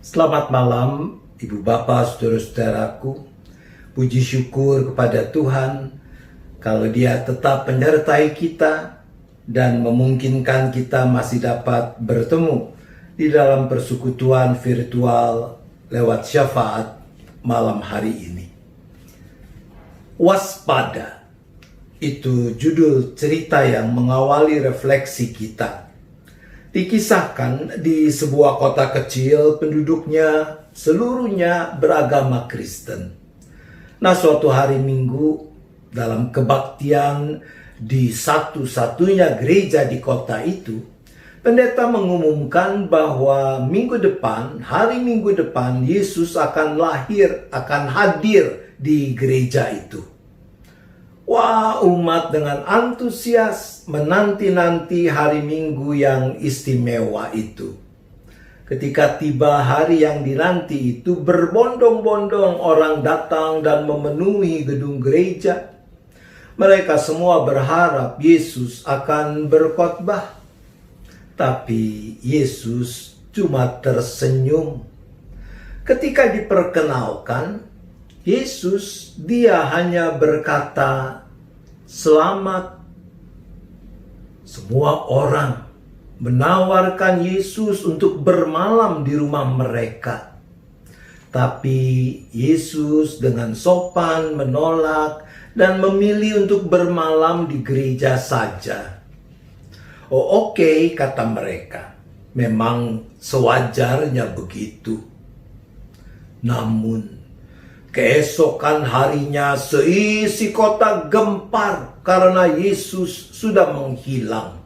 Selamat malam, Ibu Bapak, saudara-saudaraku. Puji syukur kepada Tuhan kalau Dia tetap menyertai kita dan memungkinkan kita masih dapat bertemu di dalam persekutuan virtual lewat syafaat malam hari ini. Waspada, itu judul cerita yang mengawali refleksi kita. Dikisahkan di sebuah kota kecil, penduduknya seluruhnya beragama Kristen. Nah, suatu hari Minggu, dalam kebaktian di satu-satunya gereja di kota itu, pendeta mengumumkan bahwa hari Minggu depan, Yesus akan hadir di gereja itu. Wah, umat dengan antusias menanti-nanti hari Minggu yang istimewa itu. Ketika tiba hari yang dinanti itu, berbondong-bondong orang datang dan memenuhi gedung gereja. Mereka semua berharap Yesus akan berkhotbah. Tapi Yesus cuma tersenyum. Ketika diperkenalkan, Yesus, Dia hanya berkata, "Selamat." Semua orang menawarkan Yesus untuk bermalam di rumah mereka. Tapi Yesus dengan sopan menolak dan memilih untuk bermalam di gereja saja. "Oh, oke," kata mereka. "Memang sewajarnya begitu." Namun keesokan harinya seisi kota gempar karena Yesus sudah menghilang.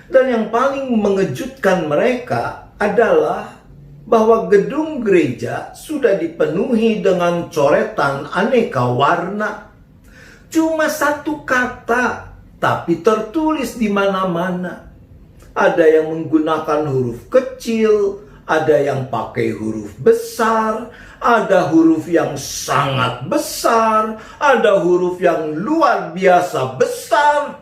Dan yang paling mengejutkan mereka adalah bahwa gedung gereja sudah dipenuhi dengan coretan aneka warna. Cuma satu kata, tapi tertulis di mana-mana. Ada yang menggunakan huruf kecil, ada yang pakai huruf besar, ada huruf yang sangat besar, ada huruf yang luar biasa besar.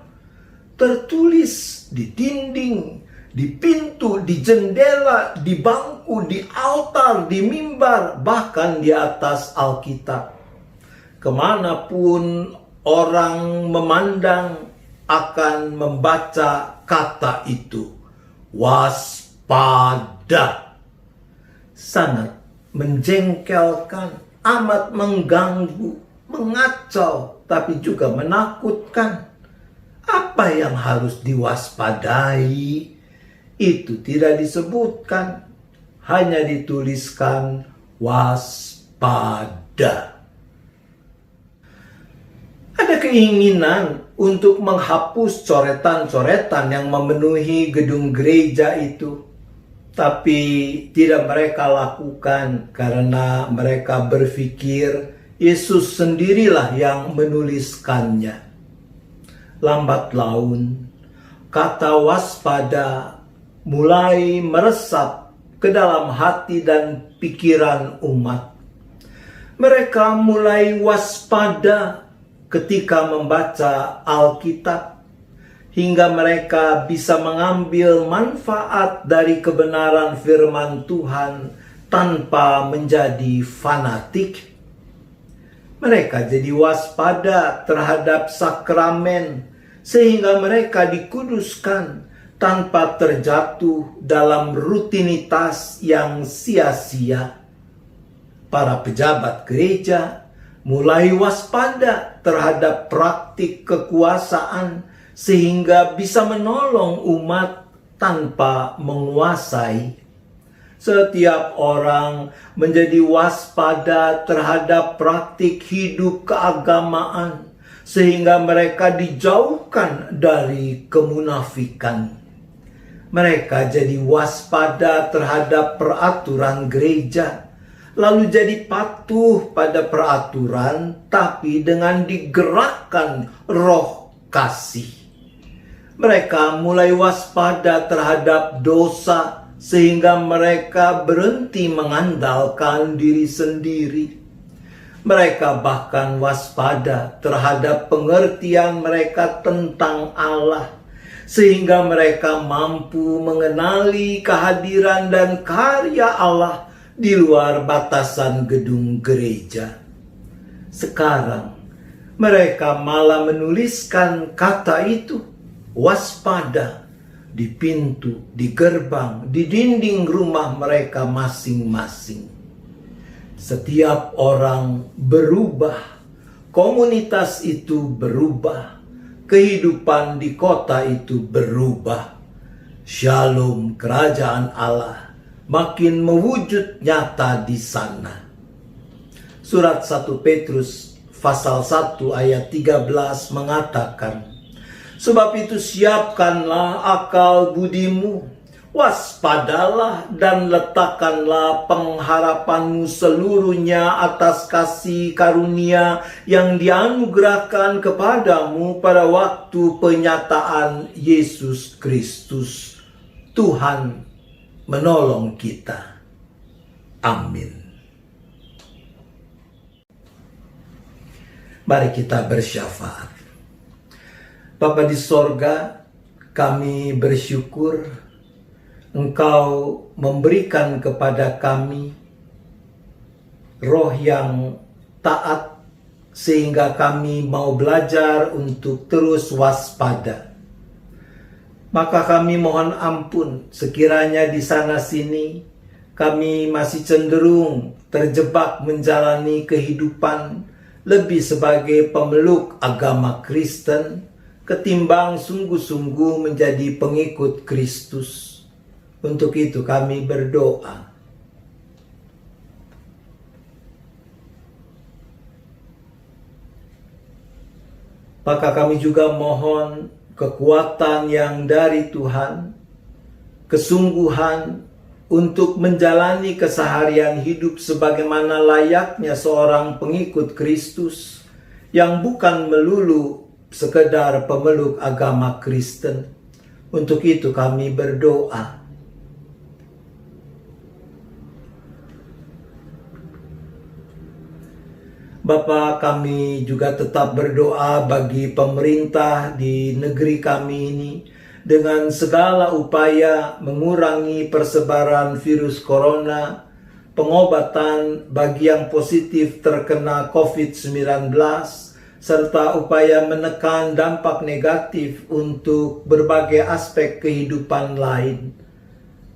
Tertulis di dinding, di pintu, di jendela, di bangku, di altar, di mimbar, bahkan di atas Alkitab. Kemanapun orang memandang akan membaca kata itu, waspada. Sangat menjengkelkan, amat mengganggu, mengacau, tapi juga menakutkan. Apa yang harus diwaspadai? Itu tidak disebutkan, hanya dituliskan waspada. Ada keinginan untuk menghapus coretan-coretan yang memenuhi gedung gereja itu. Tapi tidak mereka lakukan karena mereka berpikir Yesus sendirilah yang menuliskannya. Lambat laun, kata waspada mulai meresap ke dalam hati dan pikiran umat. Mereka mulai waspada ketika membaca Alkitab, hingga mereka bisa mengambil manfaat dari kebenaran firman Tuhan tanpa menjadi fanatik. Mereka jadi waspada terhadap sakramen, sehingga mereka dikuduskan tanpa terjatuh dalam rutinitas yang sia-sia. Para pejabat gereja mulai waspada terhadap praktik kekuasaan, sehingga bisa menolong umat tanpa menguasai. Setiap orang menjadi waspada terhadap praktik hidup keagamaan, sehingga mereka dijauhkan dari kemunafikan. Mereka jadi waspada terhadap peraturan gereja, lalu jadi patuh pada peraturan, tapi dengan digerakkan roh kasih. Mereka mulai waspada terhadap dosa, sehingga mereka berhenti mengandalkan diri sendiri. Mereka bahkan waspada terhadap pengertian mereka tentang Allah, sehingga mereka mampu mengenali kehadiran dan karya Allah di luar batasan gedung gereja. Sekarang mereka malah menuliskan kata itu, waspada, di pintu, di gerbang, di dinding rumah mereka masing-masing. Setiap orang berubah, komunitas itu berubah, kehidupan di kota itu berubah. Shalom kerajaan Allah makin mewujud nyata di sana. Surat 1 Petrus pasal 1 ayat 13 mengatakan, sebab itu siapkanlah akal budimu, waspadalah dan letakkanlah pengharapanmu seluruhnya atas kasih karunia yang dianugerahkan kepadamu pada waktu penyataan Yesus Kristus. Tuhan menolong kita. Amin. Mari kita bersyafaat. Bapa di sorga, kami bersyukur Engkau memberikan kepada kami roh yang taat sehingga kami mau belajar untuk terus waspada. Maka kami mohon ampun sekiranya di sana sini kami masih cenderung terjebak menjalani kehidupan lebih sebagai pemeluk agama Kristen ketimbang sungguh-sungguh menjadi pengikut Kristus. Untuk itu kami berdoa. Maka kami juga mohon kekuatan yang dari Tuhan, kesungguhan untuk menjalani keseharian hidup sebagaimana layaknya seorang pengikut Kristus yang bukan melulu sekedar pemeluk agama Kristen. Untuk itu kami berdoa. Bapa, kami juga tetap berdoa bagi pemerintah di negeri kami ini dengan segala upaya mengurangi persebaran virus corona, pengobatan bagi yang positif terkena COVID-19, serta upaya menekan dampak negatif untuk berbagai aspek kehidupan lain.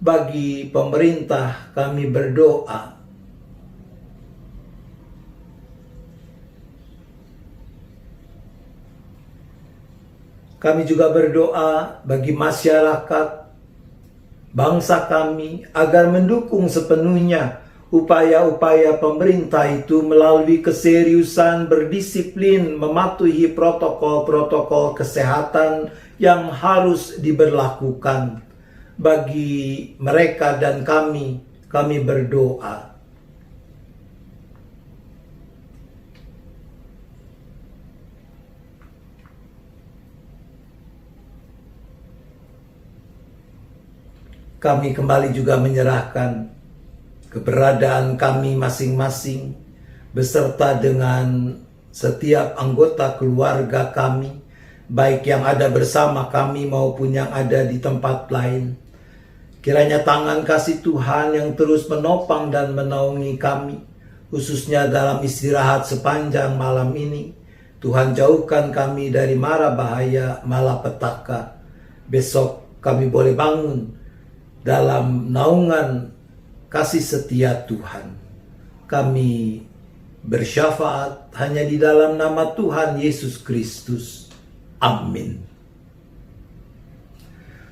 Bagi pemerintah kami berdoa. Kami juga berdoa bagi masyarakat, bangsa kami, agar mendukung sepenuhnya upaya-upaya pemerintah itu melalui keseriusan berdisiplin mematuhi protokol-protokol kesehatan yang harus diberlakukan. Bagi mereka dan kami berdoa. Kami kembali juga menyerahkan keberadaan kami masing-masing beserta dengan setiap anggota keluarga kami, baik yang ada bersama kami maupun yang ada di tempat lain. Kiranya tangan kasih Tuhan yang terus menopang dan menaungi kami, khususnya dalam istirahat sepanjang malam ini. Tuhan jauhkan kami dari mara bahaya malapetaka. Besok kami boleh bangun dalam naungan kasih setia Tuhan. Kami bersyafaat hanya di dalam nama Tuhan Yesus Kristus. Amin.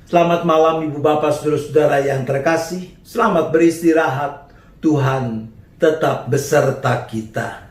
Selamat malam Ibu Bapak Saudara-saudara yang terkasih. Selamat beristirahat. Tuhan tetap beserta kita.